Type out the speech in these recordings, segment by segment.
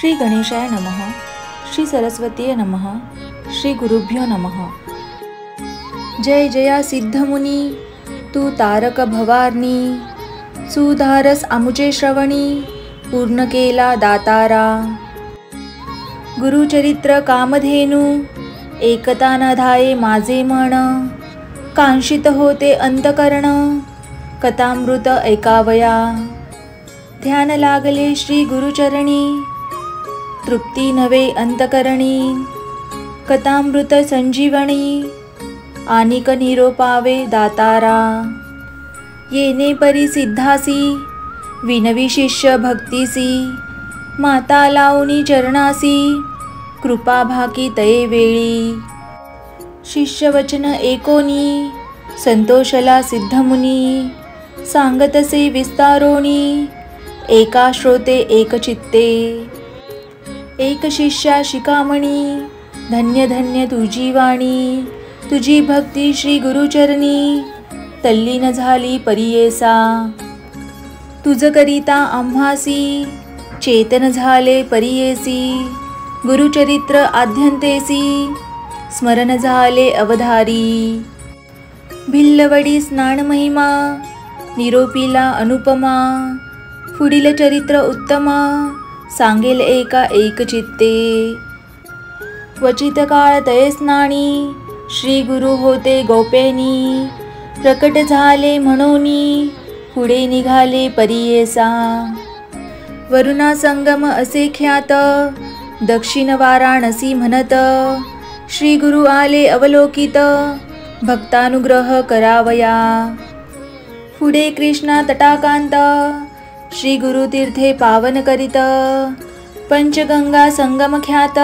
श्री गणेशाय नमः, श्री सरस्वतीय नमः, श्री गुरुभ्यो नमः। जय जया सिद्धमुनी तू तारक भवारणी, सुधारस आमुचे श्रवणी पूर्ण केला दातारा। गुरुचरित्र कामधेनु एकता न धाये माझे मन, कांक्षित होते अंतकरण कथामृत ऐकावया। ध्यान लागले श्री गुरुचरणी, तृप्ती नवे अंतकरणी कथामृत संजीवनी, आनिक निरोपावे दातारा। येणे परी सिद्धासी विनवी शिष्य भक्तीसी, माता लावणी चरणासी कृपा भाकी तये वेळी। शिष्य वचन एकोनी संतोषला सिद्धमुनी, सांगतसे विस्तारोणी एका श्रोते एक चित्ते। एक शिष्या शिकामणी धन्य धन्य तुझी वाणी, तुझी भक्ती श्री गुरुचरणी तल्लीन झाली परियेसा। तुझ करिता आम्हासी चेतन झाले परियेसी, गुरुचरित्र आद्यंतेसी स्मरण झाले अवधारी। भिल्लवडी स्नान महिमा निरोपिला अनुपमा, पुढील चरित्र उत्तमा सांगेल एका एक चित्ते। क्वचित काळ तये स्नानी श्री गुरु होते गोपेनी, प्रकट झाले म्हणोनी पुढे निघाले परियेसा। वरुणा संगम असे ख्यात दक्षिण वाराणसी म्हणत, श्री गुरु आले अवलोकित भक्तानुग्रह करावया। पुढे कृष्णा तटाकांत श्री गुरुतीर्थे पावन करीत, पंचगंगा संगम ख्यात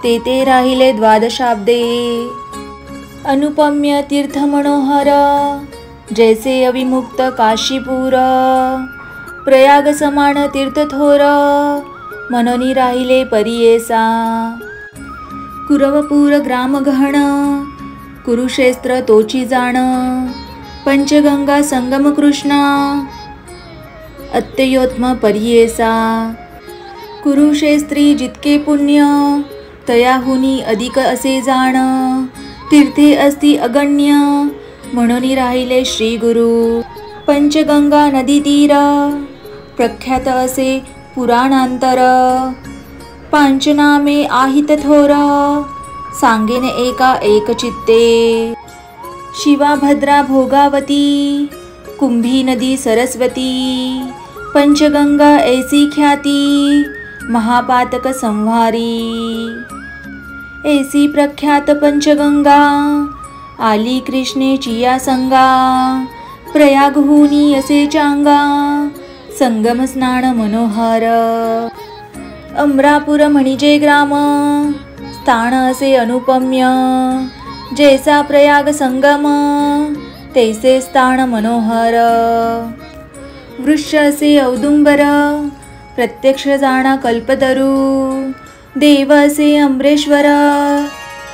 तेथे राहिले द्वादशाब्दे। अनुपम्य तीर्थ मनोहर जैसे अविमुक्त काशीपूर, प्रयाग समान तीर्थ थोर मनोनी राहिले परियेसा। कुरवपूर ग्राम गहन कुरुक्षेत्र तोची जाण, पंचगंगा संगम कृष्णा अत्ययोत्म परियेसा। कुरुक्षेत्री जितके पुण्य तयाहुनी अधिक असे जाण, तीर्थे असती अगण्य म्हणून राहिले श्री गुरु। पंचगंगा नदी तीर प्रख्यात असे पुराणांतर, पांचनामे आहित थोर सांगेन एका एक चित्ते। शिवा भद्रा भोगावती कुंभी नदी सरस्वती, पंचगंगा ऐसी ख्याती महापातक संहारी। ऐसी प्रख्यात पंचगंगा आली कृष्णेची या संगा, प्रयागहुनी असे चांगा संगम स्नान मनोहर। अमरापूर म्हणजे ग्राम स्थान असे अनुपम्य, जैसा प्रयाग संगम तैसे स्थान मनोहर। वृक्ष असे औदुंबर प्रत्यक्ष जाणा कल्पतरू, देव असे अमरेश्वर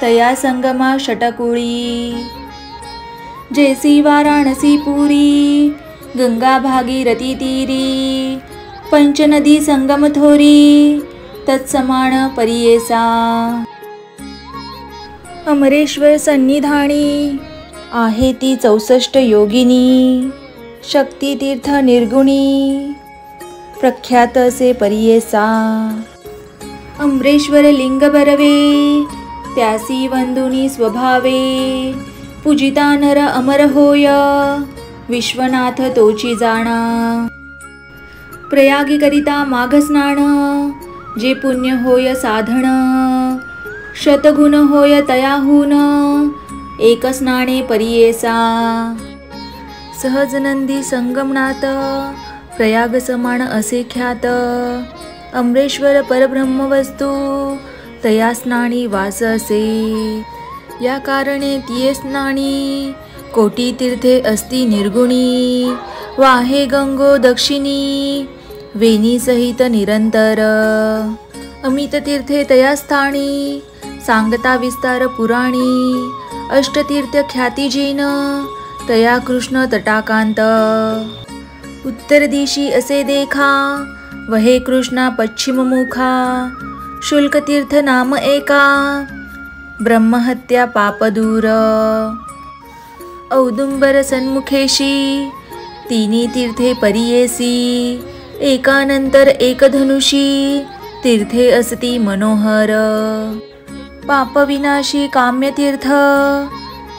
तया संगमा षटकुळी। जैसी वाराणसी पुरी गंगा भागीरथी तीरी, पंचनदी संगम थोरी तत्समान परियेसा। अमरेश्वर सन्निधानी आहे ती 64 योगिनी, शक्ती तीर्थ निर्गुणी प्रख्यात असे परियेसा। अमरेश्वर लिंग बरवे त्यासी वंदुनी स्वभावे, पूजिता नर अमर होय विश्वनाथ तोची जाणा। प्रयागी करिता माघ स्नान जे पुण्य होय साधन, शतगुण होय तयाहून एक स्नाने परियेसा। सहजनंदी संगमनाथ प्रयाग समान असे ख्यात, अमरेश्वर परब्रह्म वस्तू तया स्नानी वास असे। या कारणे तिये स्नानी कोटी तीर्थे असती निर्गुणी, वाहे गंगो दक्षिणी वेणी सहित निरंतर। अमित तीर्थे तया स्थानी सांगता विस्तार पुराणी, अष्टतीर्थ ख्याती जिन तया कृष्ण तटाकांत। उत्तर दिशी असे देखा वहे कृष्णा पश्चिममुखा शुल्कतीर्थ नाम एका ब्रह्महत्या पापदूर औदुंबर सन्मुखेशी तिनी तीर्थे परियेसी एकानंतर एक धनुषी तीर्थे असती मनोहर पापविनाशी काम्यतीर्थ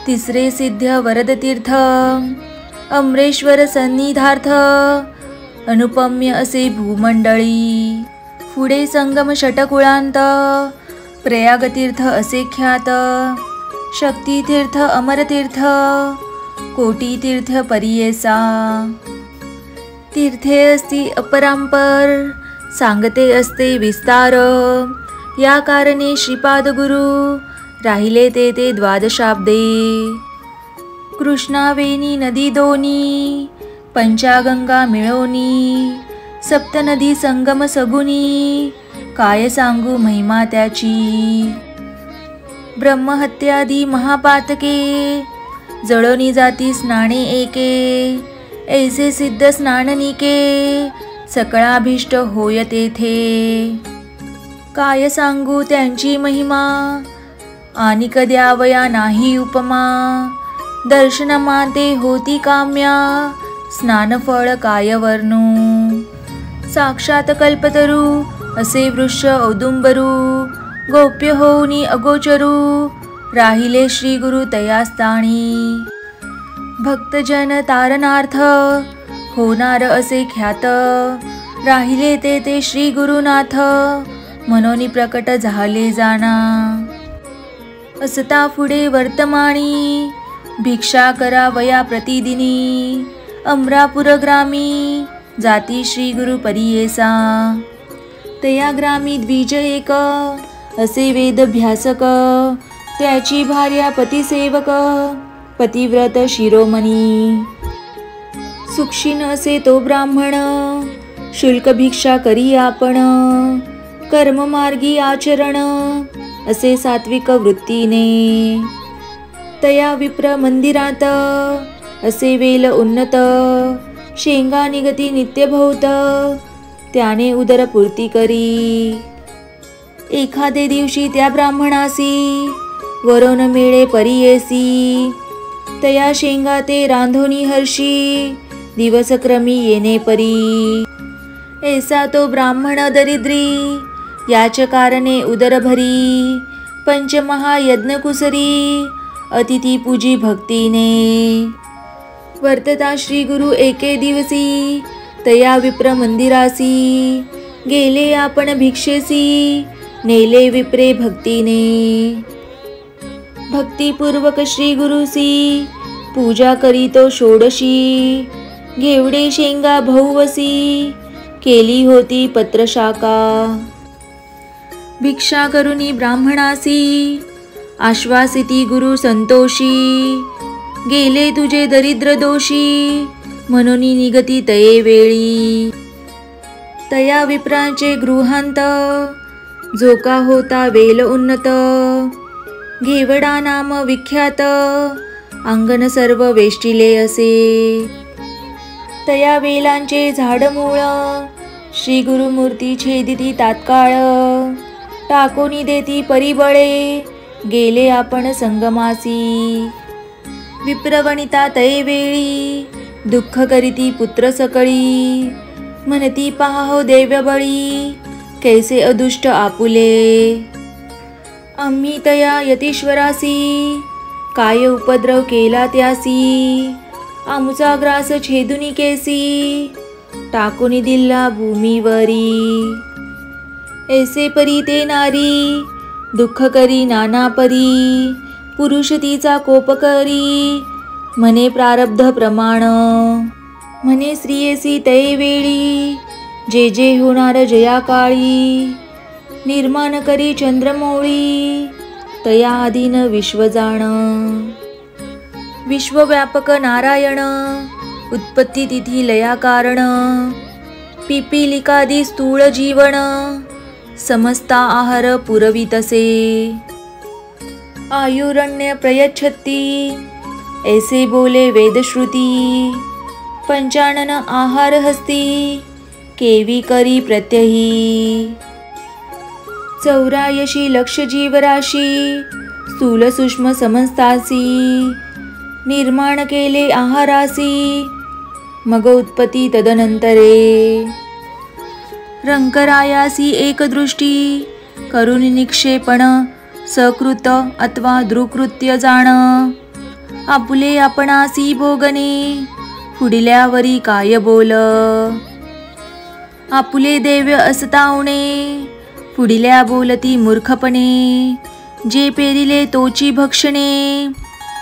तिसरे सिद्ध वरदतीर्थ अमरेश्वर सन्निधार्थ अनुपम्य असे भूमंडळी पुढे संगम षटकुळांत प्रयागतीर्थ असे ख्यात शक्तितीर्थ अमरतीर्थ कोटीतीर्थ परियेसा तीर्थे असती अपरांपर सांगते असते विस्तार या कारणे श्रीपाद गुरु राहिले ते द्वादशाब्दे कृष्णावेणी नदी दोनी पंचागंगा मिळोनी सप्तनदी संगम सगुनी काय सांगू महिमा त्याची ब्रह्महत्यादी महापातके जळोनी जाती स्नाने एके ऐसे सिद्ध स्नाननिके सकळाभीष्ट होय तेथे काय सांगू त्यांची महिमा आणि कद्यावया नाही उपमा दर्शनमा ते होती काम्या स्नानफळ काय वर्णू साक्षात कल्पतरू असे वृक्ष औदुंबरू गोप्य होऊनी अगोचरू राहिले श्री गुरु तयास्थानी भक्तजन तारणार्थ होणार असे ख्यात राहिले ते श्री गुरुनाथ मनोनी प्रकट झाले जाणा असता पुढे वर्तमानी भिक्षा करावया प्रतिदिनी अमरापूर ग्रामी जाती श्री गुरु परियेसा तया ग्रामी द्विज एक असे वेदभ्यासक त्याची भार्या पतिसेवक पतिव्रत शिरोमणी सुक्षिण असे तो ब्राह्मण शुल्क भिक्षा करी आपण कर्ममार्गी आचरण असे सात्विक वृत्तीने तया विप्र मंदिरात असे वेल उन्नत शेंगा निगती नित्यभौत त्याने उदरपूर्ती करी एखादे दिवशी त्या ब्राह्मणासी वरोन मिळे परियेसी तया शेंगा ते रांधोनी हर्षी दिवसक्रमी येणे परी ऐसा तो ब्राह्मण दरिद्री याच कारणे उदर भरी पंचमहायज्ञ कुसरी अतिथी पूजी भक्तीने वर्तता श्री गुरु एके दिवसी तया विप्र मंदिरासी गेले आपण भिक्षेसी नेले विप्रे भक्तीने भक्तिपूर्वक श्री गुरुसी पूजा करीतो षोडशी घेवडे शेंगा भौवसी केली होती पत्रशाका भिक्षा करुनी ब्राह्मणासी आश्वासिती गुरु संतोषी गेले तुझे दरिद्र दोषी म्हणून निगती तये वेळी तया विप्रांचे गृहांत जो का होता वेल उन्नत घेवडा नाम विख्यात अंगण सर्व वेष्टिले असे तया वेलांचे झाडमूळ श्री गुरुमूर्ती छेदिती तात्काळ टाकोनी देती परिबळे गेले आपण संगमासी विप्रवणिता तये वेळी दुःख करीती पुत्र सकळी म्हणती पाहो देव्यबळी कैसे अदुष्ट आपुले आम्ही तया यतीश्वरासी काय उपद्रव केला त्यासी आमुचा ग्रास छेदुनी केसी टाकुनी दिला भूमीवरी ऐसे परी ते नारी दुःख करी नाना परी पुरुष तिचा कोप करी म्हणे प्रारब्ध प्रमाण म्हणे स्त्रियेसी तये वेळी जे जे होणार जया काळी निर्माण करी चंद्रमौळी तया अधीन विश्व जाण विश्वव्यापक नारायण उत्पत्ती तिथी लया कारण पिपीलिकादी स्थूळ जीवन समस्ता आहार पुरवितसे आयुरण्य प्रयच्छती ऐसे बोले वेदश्रुती पंचानन आहार हस्ती केवी करी प्रत्यही. 84 लक्ष जीवराशी स्थूल सूक्ष्म समस्तासी. निर्माण केले आहारासी मग उत्पत्ती तदनंतरे. रंकरायासी एकदृष्टी करून निक्षेपण सकृत अथवा दृकृत्य जाण. आपुले आपणासी भोगणे पुढल्यावरी काय बोल. आपुले दैव्य असतावणे पुढल्या बोलती मूर्खपणे. जे पेरिले तोची भक्षणे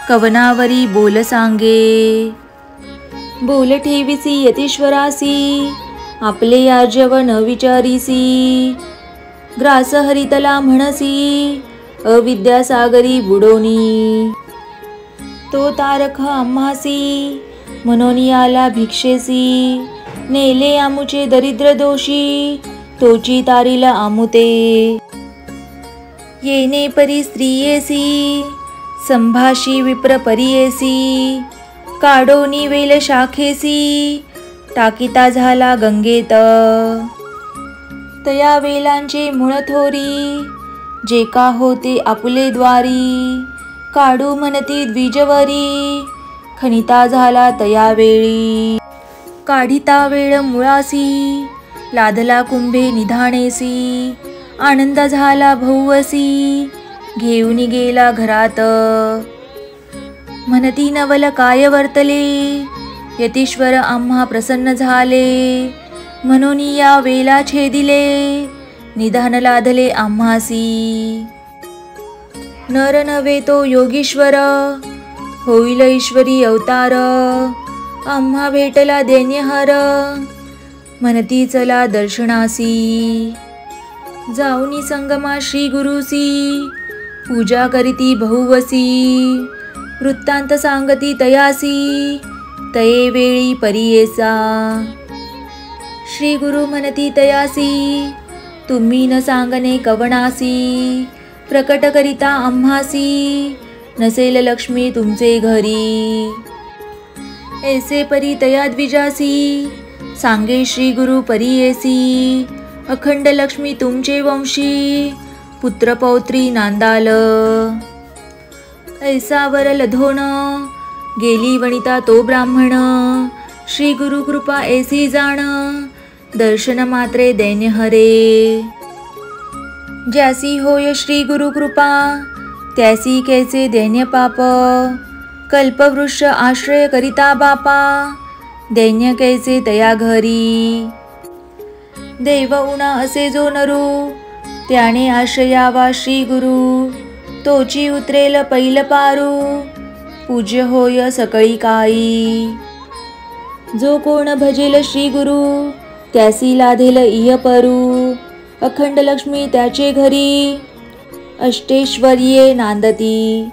कवनावरी बोल सांगे. बोल ठेविसी यतीश्वरासी आपले आर्जव न विचारिसी. ग्रास हरितला म्हणसी अविद्यासागरी बुडोनी. तो तारक आम्हासी म्हणून आला भिक्षेसी. नेले आमुचे दरिद्र दोषी तोची तारिला आमुते. येणे परी स्त्रियेसी संभाषी विप्र परियेसी. काडोनी वेल शाखेसी टाकिता झाला गंगेत. तया वेलांचे मूळ थोरी जे का होते आपुले द्वारी. काढू म्हणती द्विजवरी खनिता झाला तया वेळी. काढिता वेळ मुळासी लादला कुंभे निधाणेसी. आनंद झाला भौवसी घेऊन गेला घरात. म्हणती नवल काय वर्तले यतीश्वर आम्हा प्रसन्न झाले. म्हणून या वेला छेदिले निधान लादले आम्हासी. नर नव्हे तो योगीश्वर होईल ईश्वरी अवतार. आम्हा भेटला दैन्यहार म्हणती चला दर्शनासी. जाऊनी संगमा श्री गुरुसी पूजा करीती बहुवसी. वृत्तांत सांगती तयासी तये वेळी परियेसा. श्री गुरु म्हणती तयासी तुम्ही न सांगणे कवनासी. प्रकट करिता आम्हासी नसेल लक्ष्मी तुमचे घरी. ऐसे परी तया द्विजासी सांगे श्री गुरु परियेसी. अखंड लक्ष्मी तुमचे वंशी पुत्र पौत्री नांदाल. ऐसा वर लधोण गेली वनिता तो ब्राह्मण. श्री गुरु कृपा ऐसी जाण दर्शन मात्रे दैन्य हरे. ज्यासी होय श्री गुरु कृपा त्यासी कैसे दैन्य पाप. कल्पवृक्ष आश्रय करिता बापा दैन्य कैसे तया घरी. देव उणा असे जो नरू त्याने आश्रयावा श्री गुरु. तोची उतरेल पैल पारू पूज्य होय सकळी काई. जो कोण भजेल श्री गुरु त्यासी लाधेल इह परू. अखंड लक्ष्मी त्याचे घरी अष्टेश्वर्ये नांदती.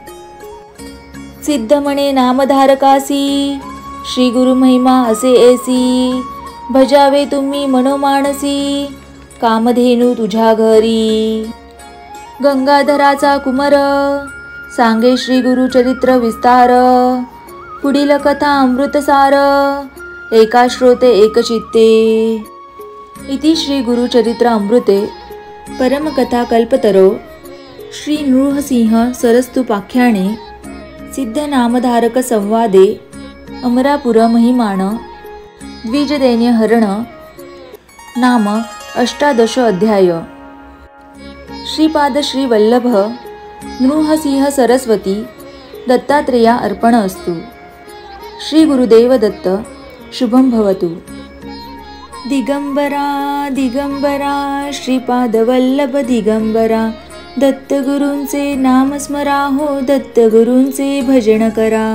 सिद्ध म्हणे नामधारकासी श्री गुरु महिमा असे ऐसी. भजावे तुम्ही मनोमानसी कामधेनू तुझ्या घरी. गंगाधराचा कुमार सांगे श्री गुरु चरित्र विस्तार. पुढील कथा अमृतसार एका श्रोते एकचित्ते. इति श्री गुरुचरित्र अमृते परमकथा कल्पतरो श्री नृसिंह सरस्तुपाख्याने सिद्धनामधारक संवादे अमरापुर महिमाण द्विजदैन्य हरण नाम 18 अध्याय. श्रीपाद श्री वल्लभ नृसिंह सरस्वती दत्तात्रेया अर्पण अस्तु. श्री गुरुदेव दत्त शुभम भवतु. दिगंबरा दिगंबरा श्रीपाद वल्लभ दिगंबरा. दत्तगुरूंचे नाम स्मरा हो दत्तगुरूंचे भजन करा.